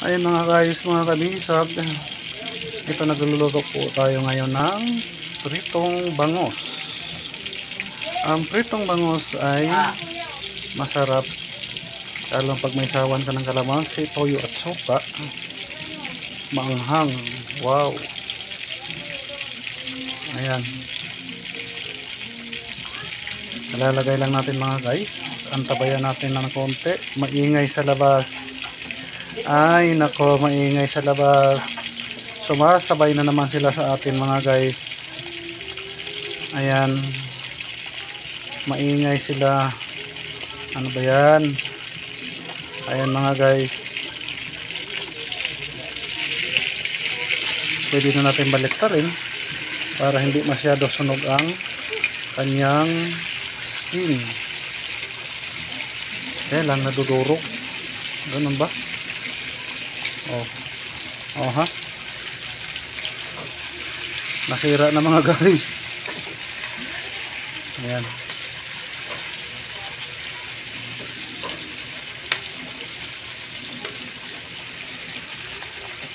Ayun mga guys, mga kabisag, ito nagluluto po tayo ngayon ng pritong bangos. Ang pritong bangos ay masarap lalo pag may sawan ka ng kalamansi, toyo at suka. Maanghang. Wow. Ayan. Nalalagay lang natin mga guys. Antabayan natin ng konti. Maingay sa labas. Ay nako, maingay sa labas. Sumasabay na naman sila sa atin mga guys. Ayan. Maingay sila. Ano ba yan? Ayan mga guys. Pwede na natin baliktarin para hindi masyado sunog ang kanyang skin. Kaya lang nadudurog. Ganun ba? Oh. Oh ha? Nasira na mga guys. Ayan.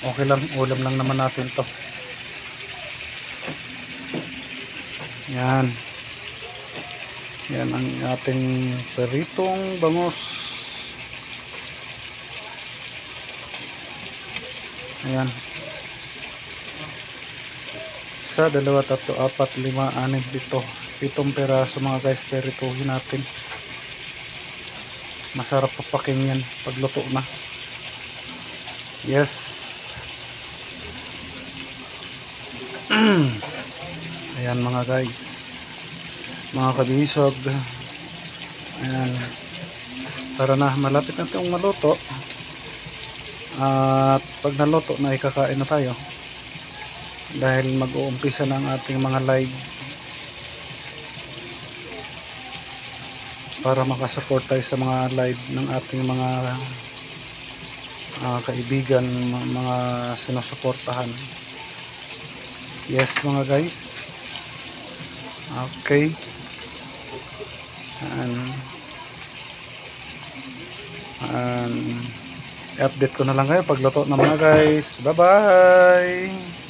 Okay lang, ulam lang naman natin to. Yan. Yan ang ating pritong bangos. Ayan. 1, 2, 3, 4, 5, 6, 7 peraso mga guys, perituhin natin. Masarap papaking yan pagluto na. Yes. Ayan mga guys, mga kabisog. Ayan, tara na, malapit na itong maluto. At pag naluto na, ikakain na tayo dahil mag-uumpisa na ang ating mga live para makasupport tayo sa mga live ng ating mga kaibigan, mga sinusuportahan. Yes mga guys. Okay. And update ko na lang kayo pagluto na mga guys. Bye bye.